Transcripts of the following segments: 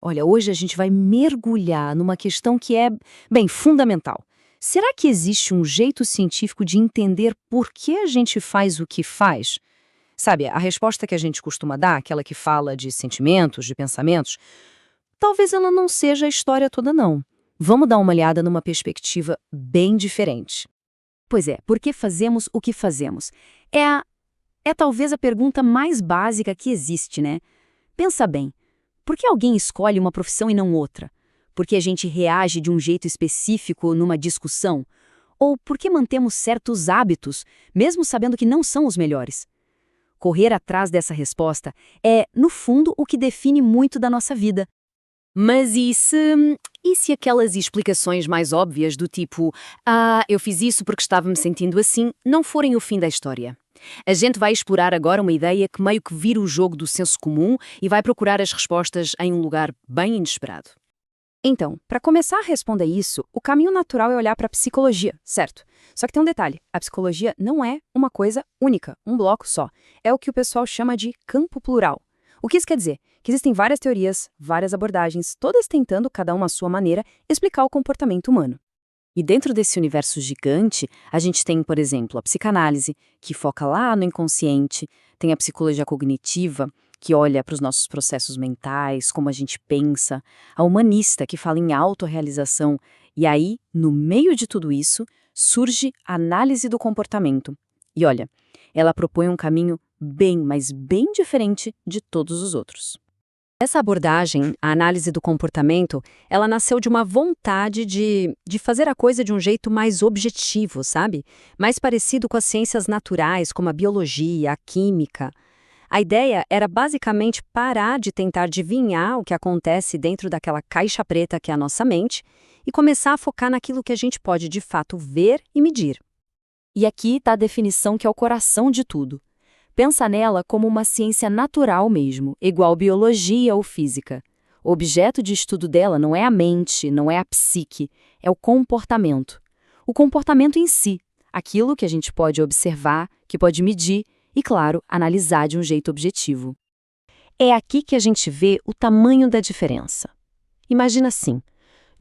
Olha, hoje a gente vai mergulhar numa questão que é, bem, fundamental. Será que existe um jeito científico de entender por que a gente faz o que faz? Sabe, a resposta que a gente costuma dar, aquela que fala de sentimentos, de pensamentos, talvez ela não seja a história toda, não. Vamos dar uma olhada numa perspectiva bem diferente. Pois é, por que fazemos o que fazemos? É talvez a pergunta mais básica que existe, né? Pensa bem, por que alguém escolhe uma profissão e não outra? Por que a gente reage de um jeito específico numa discussão? Ou por que mantemos certos hábitos, mesmo sabendo que não são os melhores? Correr atrás dessa resposta é, no fundo, o que define muito da nossa vida. Mas e se aquelas explicações mais óbvias do tipo, eu fiz isso porque estava me sentindo assim, não forem o fim da história? A gente vai explorar agora uma ideia que meio que vira o jogo do senso comum e vai procurar as respostas em um lugar bem inesperado. Então, para começar a responder isso, o caminho natural é olhar para a psicologia, certo? Só que tem um detalhe, a psicologia não é uma coisa única, um bloco só. É o que o pessoal chama de campo plural. O que isso quer dizer? Que existem várias teorias, várias abordagens, todas tentando, cada uma à sua maneira, explicar o comportamento humano. E dentro desse universo gigante, a gente tem, por exemplo, a psicanálise, que foca lá no inconsciente, tem a psicologia cognitiva, que olha para os nossos processos mentais, como a gente pensa, a humanista, que fala em autorrealização, e aí, no meio de tudo isso, surge a análise do comportamento. E olha, ela propõe um caminho bem, mas bem diferente de todos os outros. Essa abordagem, a análise do comportamento, ela nasceu de uma vontade de fazer a coisa de um jeito mais objetivo, sabe? Mais parecido com as ciências naturais, como a biologia, a química. A ideia era basicamente parar de tentar adivinhar o que acontece dentro daquela caixa preta que é a nossa mente e começar a focar naquilo que a gente pode de fato ver e medir. E aqui está a definição que é o coração de tudo. Pensa nela como uma ciência natural mesmo, igual biologia ou física. O objeto de estudo dela não é a mente, não é a psique, é o comportamento. O comportamento em si, aquilo que a gente pode observar, que pode medir e, claro, analisar de um jeito objetivo. É aqui que a gente vê o tamanho da diferença. Imagina assim,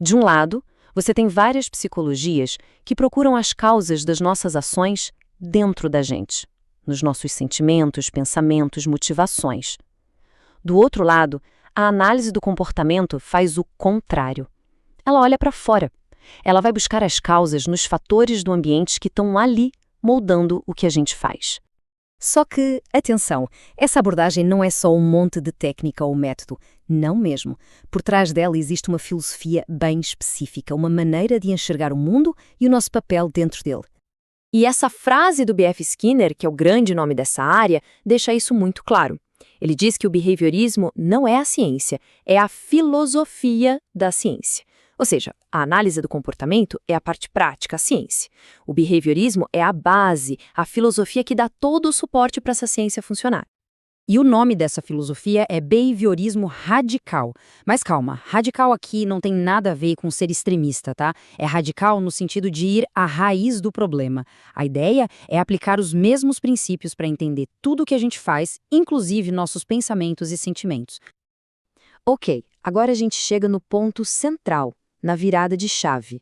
de um lado, você tem várias psicologias que procuram as causas das nossas ações dentro da gente, nos nossos sentimentos, pensamentos, motivações. Do outro lado, a análise do comportamento faz o contrário. Ela olha para fora. Ela vai buscar as causas nos fatores do ambiente que estão ali, moldando o que a gente faz. Só que, atenção, essa abordagem não é só um monte de técnica ou método. Não mesmo. Por trás dela existe uma filosofia bem específica, uma maneira de enxergar o mundo e o nosso papel dentro dele. E essa frase do B.F. Skinner, que é o grande nome dessa área, deixa isso muito claro. Ele diz que o behaviorismo não é a ciência, é a filosofia da ciência. Ou seja, a análise do comportamento é a parte prática, a ciência. O behaviorismo é a base, a filosofia que dá todo o suporte para essa ciência funcionar. E o nome dessa filosofia é behaviorismo radical. Mas calma, radical aqui não tem nada a ver com ser extremista, tá? É radical no sentido de ir à raiz do problema. A ideia é aplicar os mesmos princípios para entender tudo o que a gente faz, inclusive nossos pensamentos e sentimentos. Ok, agora a gente chega no ponto central, na virada de chave.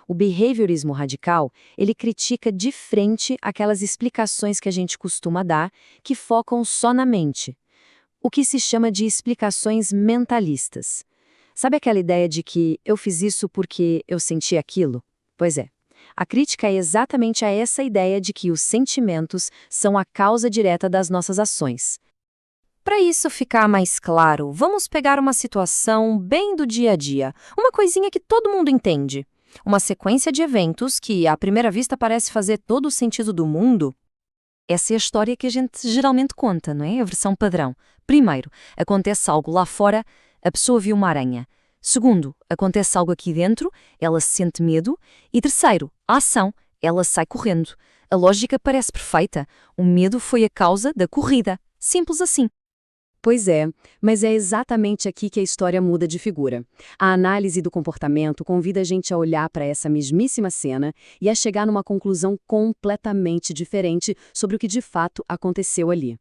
O behaviorismo radical, ele critica de frente aquelas explicações que a gente costuma dar, que focam só na mente. O que se chama de explicações mentalistas. Sabe aquela ideia de que eu fiz isso porque eu senti aquilo? Pois é. A crítica é exatamente a essa ideia de que os sentimentos são a causa direta das nossas ações. Para isso ficar mais claro, vamos pegar uma situação bem do dia a dia, uma coisinha que todo mundo entende. Uma sequência de eventos que, à primeira vista, parece fazer todo o sentido do mundo. Essa é a história que a gente geralmente conta, não é? A versão padrão. Primeiro, acontece algo lá fora, a pessoa viu uma aranha. Segundo, acontece algo aqui dentro, ela sente medo. E terceiro, a ação, ela sai correndo. A lógica parece perfeita. O medo foi a causa da corrida. Simples assim. Pois é, mas é exatamente aqui que a história muda de figura. A análise do comportamento convida a gente a olhar para essa mesmíssima cena e a chegar numa conclusão completamente diferente sobre o que de fato aconteceu ali.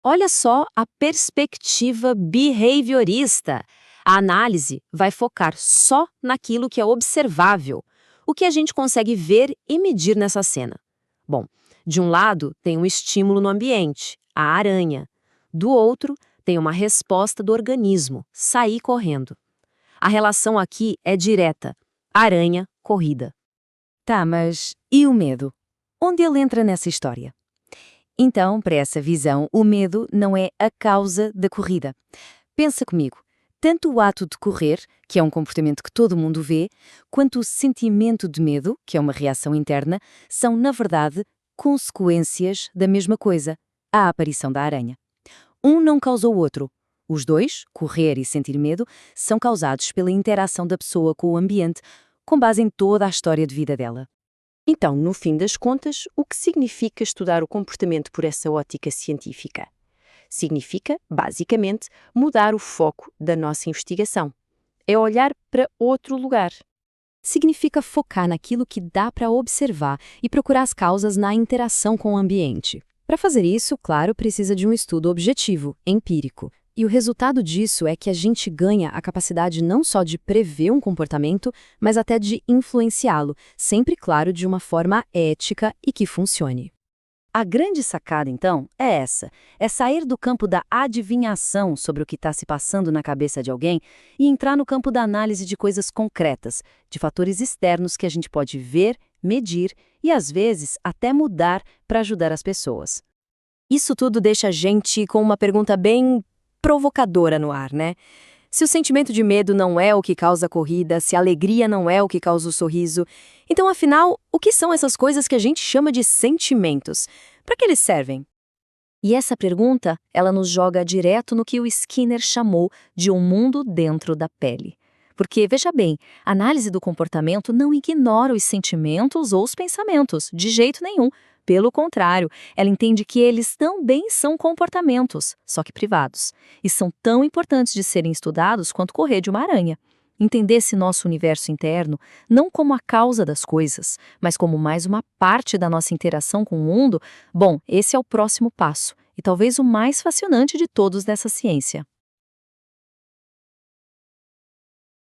Olha só a perspectiva behaviorista. A análise vai focar só naquilo que é observável, o que a gente consegue ver e medir nessa cena. Bom, de um lado tem um estímulo no ambiente, a aranha. Do outro, tem uma resposta do organismo, sair correndo. A relação aqui é direta, aranha, corrida. Tá, mas e o medo? Onde ele entra nessa história? Então, para essa visão, o medo não é a causa da corrida. Pensa comigo, tanto o ato de correr, que é um comportamento que todo mundo vê, quanto o sentimento de medo, que é uma reação interna, são, na verdade, consequências da mesma coisa, a aparição da aranha. Um não causou o outro. Os dois, correr e sentir medo, são causados pela interação da pessoa com o ambiente, com base em toda a história de vida dela. Então, no fim das contas, o que significa estudar o comportamento por essa ótica científica? Significa, basicamente, mudar o foco da nossa investigação. É olhar para outro lugar. Significa focar naquilo que dá para observar e procurar as causas na interação com o ambiente. Para fazer isso, claro, precisa de um estudo objetivo, empírico. E o resultado disso é que a gente ganha a capacidade não só de prever um comportamento, mas até de influenciá-lo, sempre, claro, de uma forma ética e que funcione. A grande sacada, então, é essa: é sair do campo da adivinhação sobre o que está se passando na cabeça de alguém e entrar no campo da análise de coisas concretas, de fatores externos que a gente pode ver, medir e, às vezes, até mudar para ajudar as pessoas. Isso tudo deixa a gente com uma pergunta bem provocadora no ar, né? Se o sentimento de medo não é o que causa a corrida, se a alegria não é o que causa o sorriso, então, afinal, o que são essas coisas que a gente chama de sentimentos? Para que eles servem? E essa pergunta, ela nos joga direto no que o Skinner chamou de um mundo dentro da pele. Porque, veja bem, a análise do comportamento não ignora os sentimentos ou os pensamentos, de jeito nenhum. Pelo contrário, ela entende que eles também são comportamentos, só que privados, e são tão importantes de serem estudados quanto correr de uma aranha. Entender esse nosso universo interno não como a causa das coisas, mas como mais uma parte da nossa interação com o mundo, bom, esse é o próximo passo, e talvez o mais fascinante de todos dessa ciência.